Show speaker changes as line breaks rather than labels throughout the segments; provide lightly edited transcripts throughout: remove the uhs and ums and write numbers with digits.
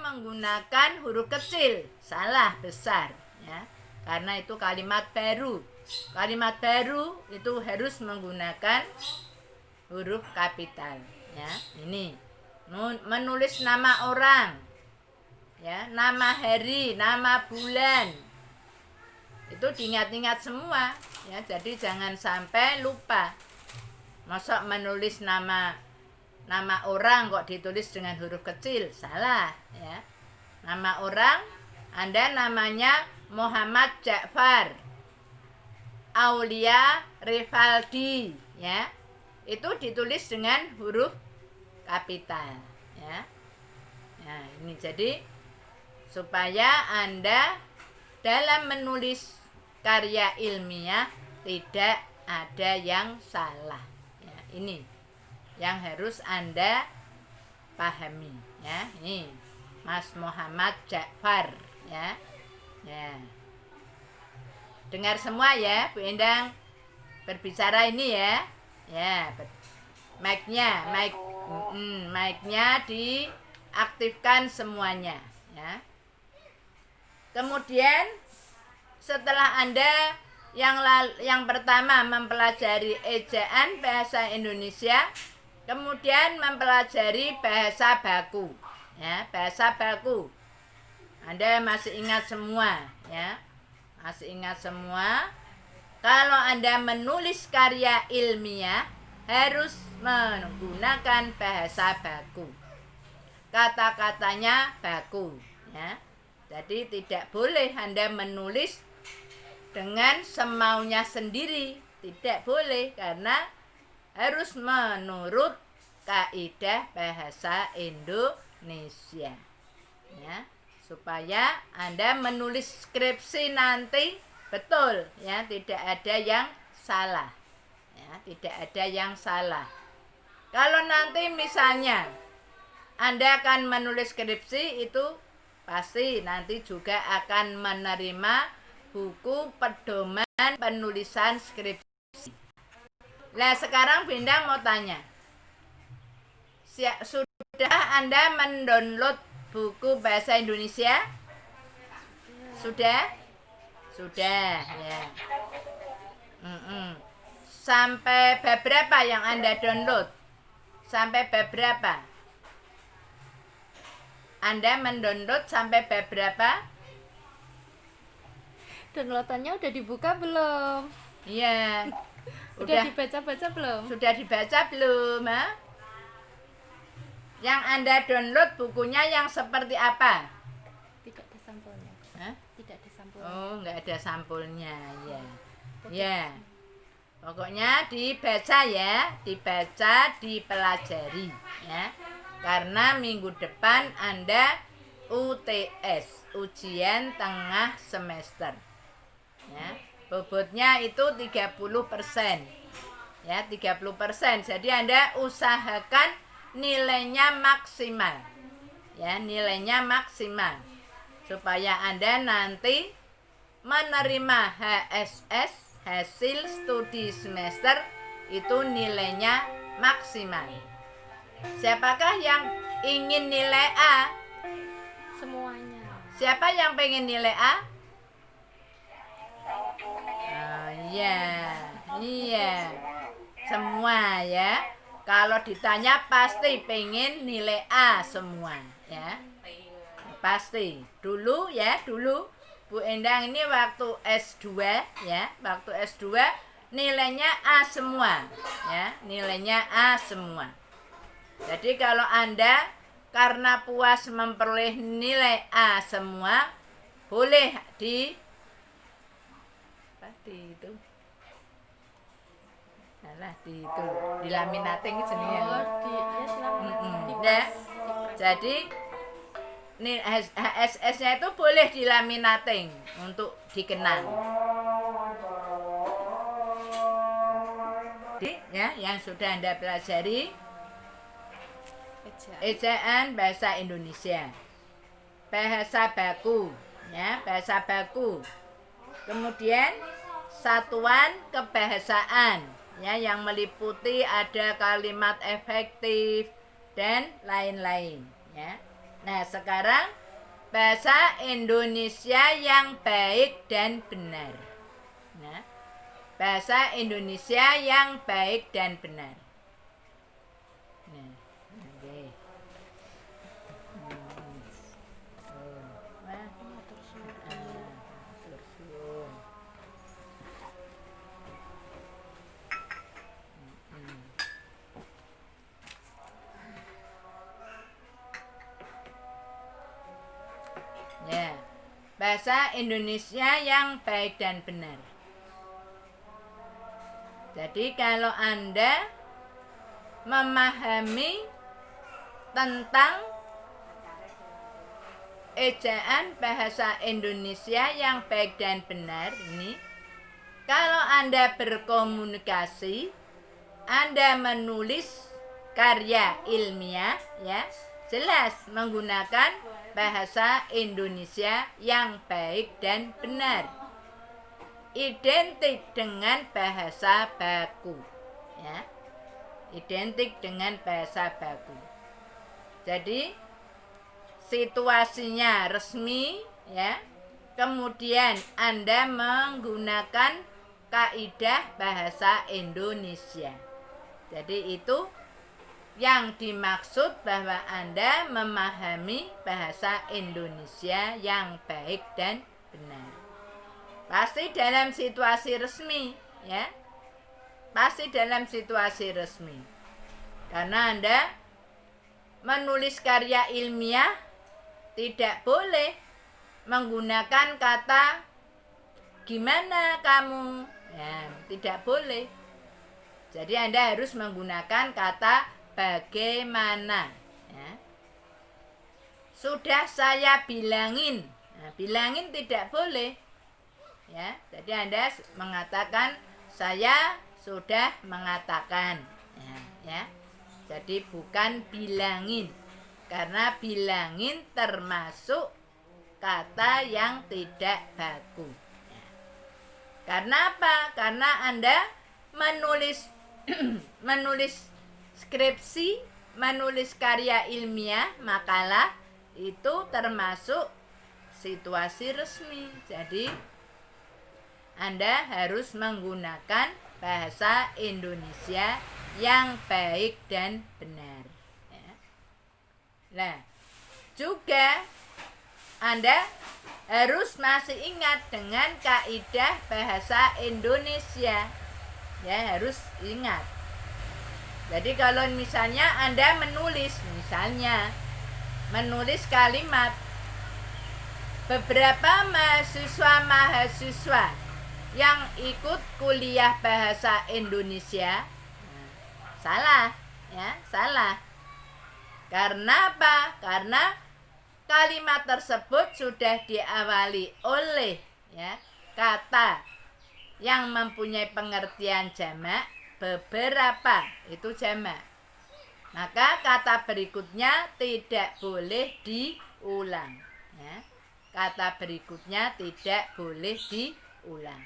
menggunakan huruf kecil. Salah besar ya. Karena itu kalimat baru. Kalimat baru itu harus menggunakan huruf kapital ya. Ini menulis nama orang ya, nama hari, nama bulan. Itu diingat-ingat semua ya. Jadi jangan sampai lupa. Masa menulis nama orang kok ditulis dengan huruf kecil? Salah ya. Nama orang Anda namanya Muhammad Ja'far Aulia Rivaldi ya. Itu ditulis dengan huruf kapital ya. Nah, ini jadi supaya Anda dalam menulis karya ilmiah tidak ada yang salah ya. Ini yang harus Anda pahami ya. Ini Mas Muhammad Ja'far ya. Ya. Dengar semua ya, Bu Endang berbicara ini ya. Ya, mic-nya diaktifkan semuanya ya. Kemudian setelah Anda yang pertama mempelajari ejaan bahasa Indonesia, kemudian mempelajari bahasa baku ya, bahasa baku. Anda masih ingat semua ya? Masih ingat semua? Kalau Anda menulis karya ilmiah harus menggunakan bahasa baku. Kata-katanya baku ya. Jadi tidak boleh Anda menulis dengan semaunya sendiri. Tidak boleh, karena harus menurut kaidah bahasa Indonesia ya. Supaya Anda menulis skripsi nanti betul ya, tidak ada yang salah ya, tidak ada yang salah. Kalau nanti misalnya Anda akan menulis skripsi, itu pasti nanti juga akan menerima buku pedoman penulisan skripsi. Nah, sekarang Bindang mau tanya, sudah Anda mendownload buku bahasa Indonesia? Sudah? Sudah ya. Sampai berapa yang Anda download? Sampai berapa? Anda mendownload sampai berapa?
Downloadannya udah dibuka belum?
Iya.
Udah dibaca-baca belum?
Sudah dibaca belum? Ha? Yang Anda download bukunya yang seperti apa?
Tidak ada sampulnya.
Hah?
Tidak ada sampulnya.
Oh, nggak ada sampulnya ya. Ya. Pokoknya dibaca ya, dibaca, dipelajari ya. Karena minggu depan Anda UTS, ujian tengah semester. Ya. Bobotnya itu 30%. Ya, 30%. Jadi Anda usahakan nilainya maksimal. Ya, nilainya maksimal. Supaya Anda nanti menerima HSS, hasil studi semester, itu nilainya maksimal. Siapakah yang ingin nilai A?
Semuanya.
Siapa yang pengen nilai A? Oh, iya, semua ya. Kalau ditanya pasti pengen nilai A semua ya. Pasti. Dulu Bu Endang ini waktu S2 ya, waktu S2 nilainya A semua ya, nilainya A semua. Jadi kalau Anda karena puas memperoleh nilai A semua, boleh di itu. Alah, di laminating jenenge.
Oh,
Ya. Jadi HSS-nya itu boleh dilaminating untuk dikenang. Ya, yang sudah Anda pelajari ejaan bahasa Indonesia, bahasa baku ya, bahasa baku. Kemudian satuan kebahasaan ya, yang meliputi ada kalimat efektif dan lain-lain ya. Nah, sekarang bahasa Indonesia yang baik dan benar. Nah, bahasa Indonesia yang baik dan benar. Nah, oke. Ya, bahasa Indonesia yang baik dan benar. Jadi kalau Anda memahami tentang ejaan bahasa Indonesia yang baik dan benar ini, kalau Anda berkomunikasi, Anda menulis karya ilmiah, ya, jelas menggunakan bahasa Indonesia yang baik dan benar, identik dengan bahasa baku, ya, identik dengan bahasa baku. Jadi situasinya resmi, ya, kemudian Anda menggunakan kaidah bahasa Indonesia. Jadi itu yang dimaksud bahwa Anda memahami bahasa Indonesia yang baik dan benar. Pasti dalam situasi resmi, ya. Pasti dalam situasi resmi. Karena Anda menulis karya ilmiah tidak boleh menggunakan kata gimana kamu, ya, tidak boleh. Jadi Anda harus menggunakan kata bagaimana, ya. Sudah saya bilangin. Nah, bilangin tidak boleh, ya. Jadi Anda mengatakan saya sudah mengatakan, ya. Jadi bukan bilangin, karena bilangin termasuk kata yang tidak baku, ya. Karena apa? Karena Anda menulis menulis skripsi, menulis karya ilmiah, makalah, itu termasuk situasi resmi. Jadi Anda harus menggunakan bahasa Indonesia yang baik dan benar, ya. Nah, juga Anda harus masih ingat dengan kaidah bahasa Indonesia, ya, harus ingat. Jadi kalau misalnya Anda menulis kalimat beberapa mahasiswa yang ikut kuliah bahasa Indonesia, salah, ya, salah. Karena apa? Karena kalimat tersebut sudah diawali oleh, ya, kata yang mempunyai pengertian jamak. Beberapa itu jamak. Maka kata berikutnya tidak boleh diulang, ya. Kata berikutnya tidak boleh diulang.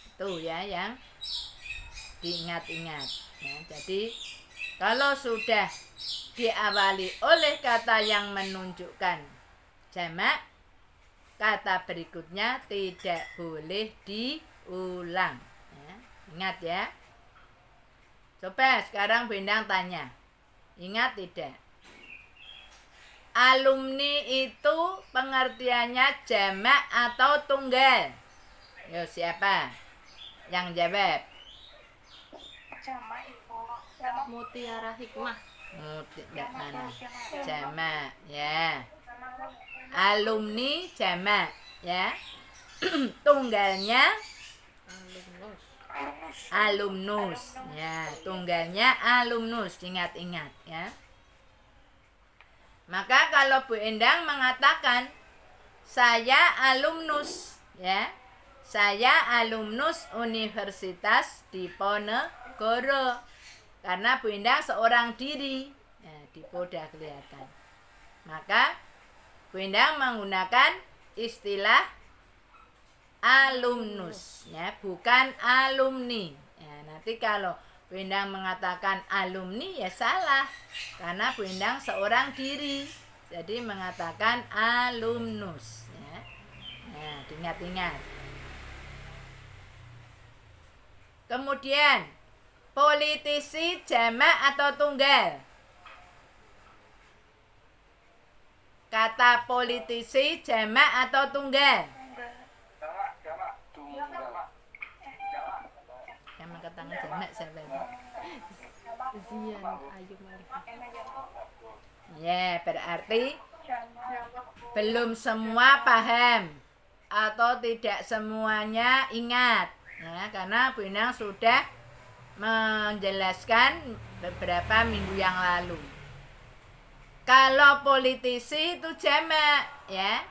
Itu, ya, yang diingat-ingat, ya. Jadi kalau sudah diawali oleh kata yang menunjukkan jamak, kata berikutnya tidak boleh diulang. Ingat, ya. Coba sekarang Bu Endang tanya. Ingat tidak? Alumni itu pengertiannya jamak atau tunggal? Yo, siapa yang jawab?
Jamak Ibu.
Mutiara Hikmah.
Mana? Jamak, ya. Alumni jamak, ya. Tunggalnya alumnus, ya, tunggalnya alumnus, ingat-ingat, ya. Maka kalau Bu Endang mengatakan saya alumnus, ya, saya alumnus Universitas Diponegoro, karena Bu Endang seorang diri, ya, Dipo udah kelihatan. Maka Bu Endang menggunakan istilah alumnus, ya, bukan alumni, ya. Nanti kalau Bu Endang mengatakan alumni, ya salah, karena Bu Endang seorang diri, Jadi mengatakan alumnus ya. Nah, diingat-ingat. Kemudian politisi jamak atau tunggal? Kata politisi jamak atau tunggal? Yang mengatakan jamak siapa itu?
Zian Ayu Malika.
Ya, berarti belum semua paham atau tidak semuanya ingat ya, karena Bu Inang sudah menjelaskan beberapa minggu yang lalu. Kalau politisi itu jamak ya,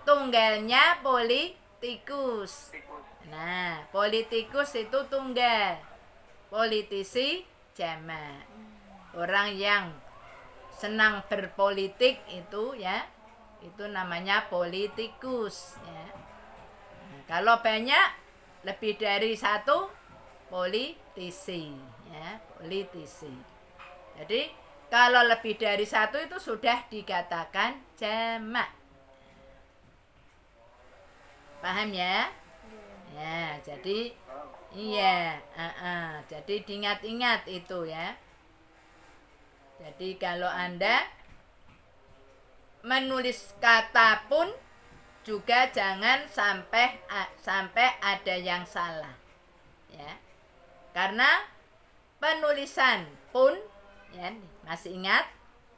tunggalnya politikus. Nah, politikus itu tunggal, politisi jamak. Orang yang senang berpolitik itu ya, itu namanya politikus ya. Nah, kalau banyak lebih dari satu, politisi ya, politisi. Jadi kalau lebih dari satu itu sudah dikatakan jamak. Paham ya? Ya, jadi iya, jadi diingat-ingat itu ya. Jadi kalau Anda menulis kata pun juga jangan sampai ada yang salah. Ya. Karena penulisan pun ya, masih ingat?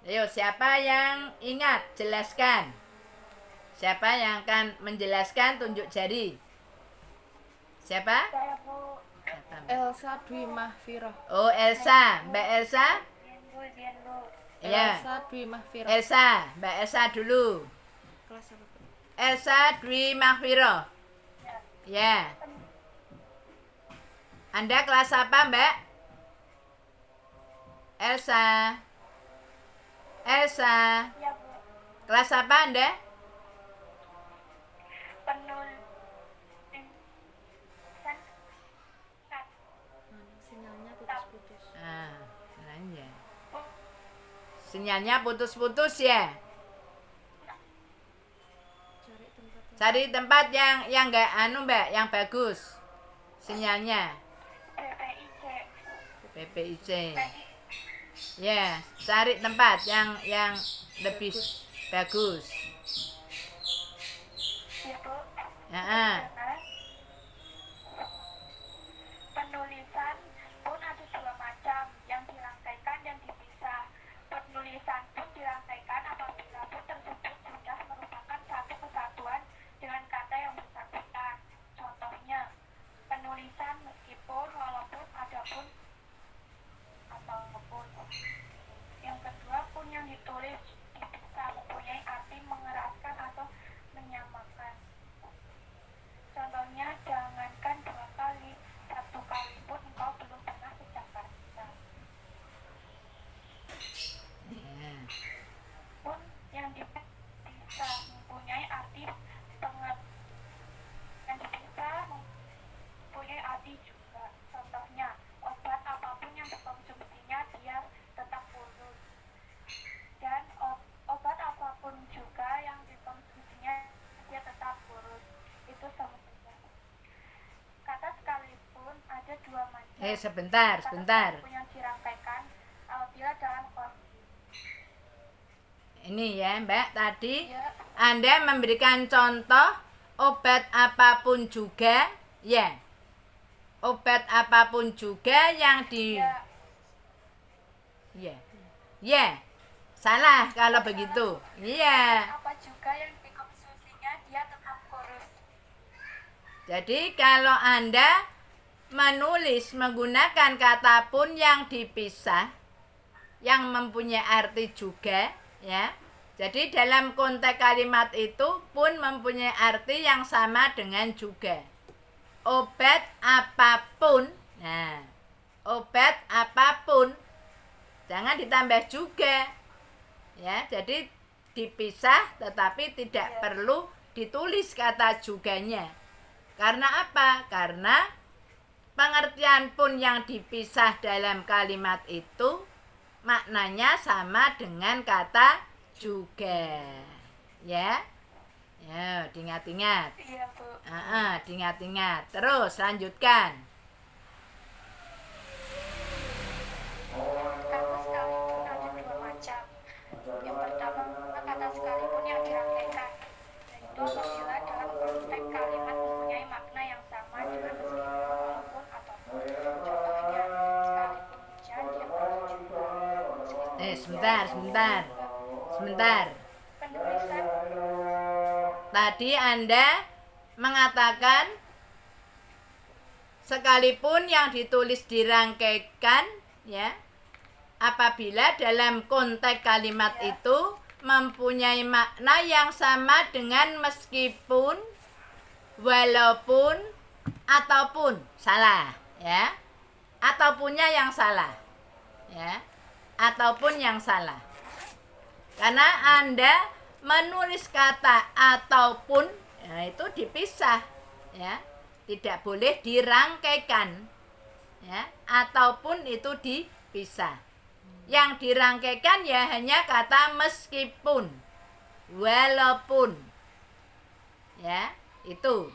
Ayo, siapa yang ingat? Jelaskan. Siapa yang akan menjelaskan? Tunjuk jari. Siapa?
Saya Bu.
Siapa, Mbak?
Elsa Dwi Mahfiroh.
Oh, Elsa. Mbak Elsa?
Dian Bu.
Ya.
Elsa Dwi Mahfiroh.
Elsa. Mbak Elsa dulu.
Kelas apa, Bu?
Elsa Dwi Mahfiroh. Ya. Anda kelas apa, Mbak? Elsa. Elsa.
Ya Bu.
Kelas apa Anda?
Penulisan
Sinyalnya putus-putus.
Nanya. Sinyalnya putus-putus ya.
Cari tempat
Cari tempat yang enggak Mbak, yang bagus. Sinyalnya. PPIC. Ya, cari tempat yang lebih bagus.
Ya Bu.
Heeh.
Penulisan pun ada dua macam, yang dirangkaikan dan dipisah. Penulisan pun dirangkaikan apabila pun tersebut sudah merupakan satu kesatuan dengan kata yang bersangkutan. Contohnya, penulisan meskipun, walaupun, adapun, ataupun. Yang kedua, pun yang ditulis dipisah mempunyai arti mengeraskan atau menyamakan. Contohnya, jangankan dua kali, satu kali pun engkau belum pernah ke Jakarta.
Ya.
Pun yang dipisah mempunyai arti yang dipisah mempunyai arti juga. Contohnya, obat apapun yang dikonsumsinya dia tetap kurus. Dan obat apapun juga yang dikonsumsinya dia tetap kurus. Itu semuanya. Kata sekalipun ada dua macam.
Sebentar.
Kata sekalipun yang dirangkaikan apabila dalam
Ini ya, Mbak, tadi
ya,
Anda memberikan contoh obat apapun juga, ya. Obat apapun juga yang di
ya,
Ya. Salah kalau begitu. Iya.
apa juga yang dikonsumsinya dia tetap kurus.
Jadi kalau Anda menulis menggunakan kata pun yang dipisah, yang mempunyai arti juga, ya. Jadi dalam konteks kalimat itu pun mempunyai arti yang sama dengan juga. Obat apapun, nah, obat apapun, jangan ditambah juga, ya. Jadi dipisah, tetapi tidak perlu ditulis kata juganya. Karena apa? Karena pengertian pun yang dipisah dalam kalimat itu maknanya sama dengan kata juga. Ya. Ya, diingat-ingat.
Iya, Bu.
Diingat-ingat. Terus lanjutkan.
Kata sekalipun ada dua macam. Yang pertama, kata sekalipun yang dirangkaikan, yaitu apabila dalam konteks kalimat mempunyai makna yang sama dengan meskipun, walaupun, ataupun. Contohnya, sekalipun hujan dia pergi juga.
Sebentar.
Penulisan
Tadi Anda mengatakan sekalipun yang ditulis dirangkaikan, ya, apabila dalam konteks kalimat itu mempunyai makna yang sama dengan meskipun, walaupun, ataupun. Salah, ya. Ataupunnya yang salah. Ya. Ataupun yang salah. Karena Anda menulis kata ataupun, ya, itu dipisah, ya. Tidak boleh dirangkaikan. Ya, ataupun itu dipisah. Yang dirangkaikan ya hanya kata meskipun, walaupun. Ya, itu.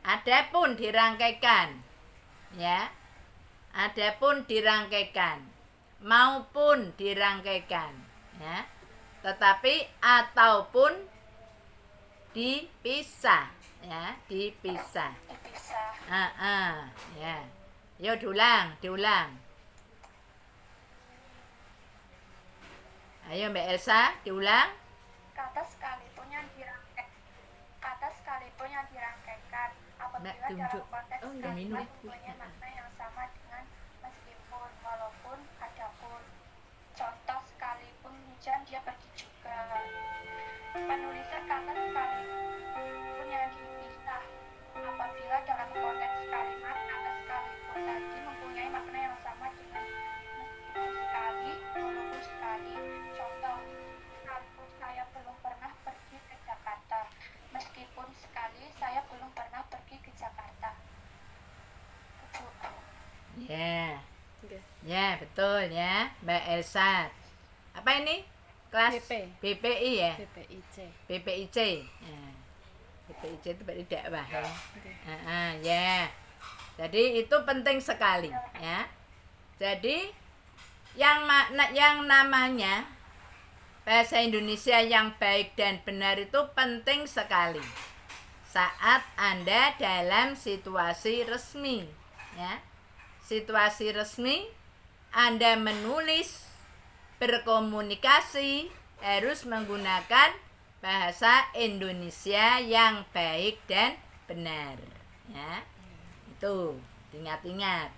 Adapun dirangkaikan. Ya. Adapun dirangkaikan maupun dirangkaikan, ya. Tetapi ataupun dipisah, ya, dipisah. Ya. Yuk diulang. Ayo Mbak Elsa, diulang.
kata sekalipun yang dirangkaikan apabila
Mbak,
dalam
tunjuk.
konteks
Udah minum.
kalimat mempunyai makna yang sama dengan meskipun, walaupun, adapun. Contoh, sekalipun hujan dia pergi juga. Penulisan kata sekalipun yang dipisah apabila dalam konteks kalimat kata sekalipun tadi mempunyai makna yang sama dengan meskipun sekali, walaupun sekali. Contoh, sekalipun saya belum pernah pergi ke Jakarta. Meskipun sekali saya belum pernah pergi ke Jakarta.
Ya.
Oke.
Ya, betul ya, Mbak Elsa. Apa ini? Kelas
BP.
BPI ya?
BPIC.
BPIC. Ya. BPIC itu berarti dakwah ya.
Oke.
Ya. Jadi itu penting sekali, ya. Jadi yang namanya bahasa Indonesia yang baik dan benar itu penting sekali saat Anda dalam situasi resmi, ya. Situasi resmi Anda menulis, berkomunikasi harus menggunakan bahasa Indonesia yang baik dan benar, ya. Itu ingat-ingat.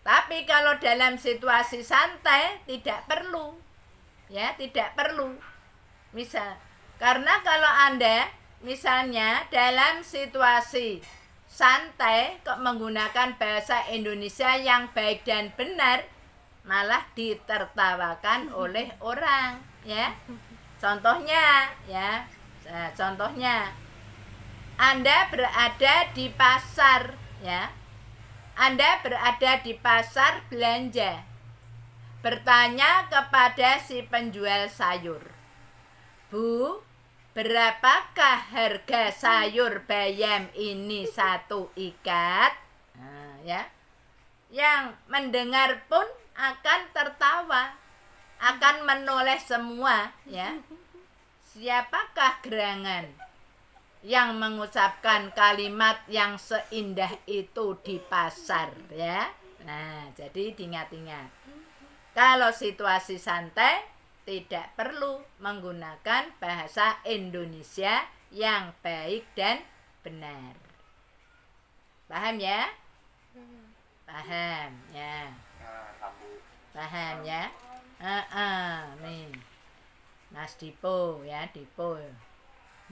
Tapi kalau dalam situasi santai tidak perlu, ya, tidak perlu. Karena kalau Anda misalnya dalam situasi santai kok menggunakan bahasa Indonesia yang baik dan benar, malah ditertawakan oleh orang, ya. Contohnya, ya. Nah, contohnya Anda berada di pasar, ya. Anda berada di pasar belanja. Bertanya kepada si penjual sayur, "Bu, berapakah harga sayur bayam ini satu ikat?" Nah, ya. Yang mendengar pun akan tertawa, akan menoleh semua, ya. Siapakah gerangan yang mengucapkan kalimat yang seindah itu di pasar, ya? Nah, jadi diingat-ingat. Kalau situasi santai tidak perlu menggunakan bahasa Indonesia yang baik dan benar. Paham ya? Paham ya? Paham ya? Nih. Mas Dipo ya, Dipo.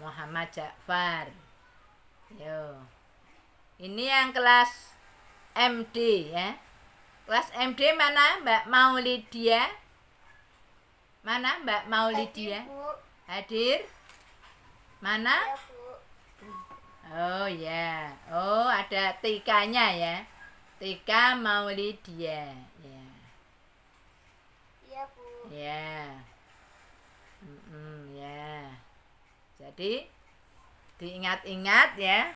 Muhammad Ja'far. Yo. Ini yang kelas MD ya. Kelas MD mana Mbak Maulidia? Mana Mbak Maulidia? Hadir? Mana?
Ya, Bu.
Oh ya. Oh, ada Tika-nya ya. Tika Maulidia. Ya.
Iya, Bu.
Ya. Ya. Jadi diingat-ingat ya.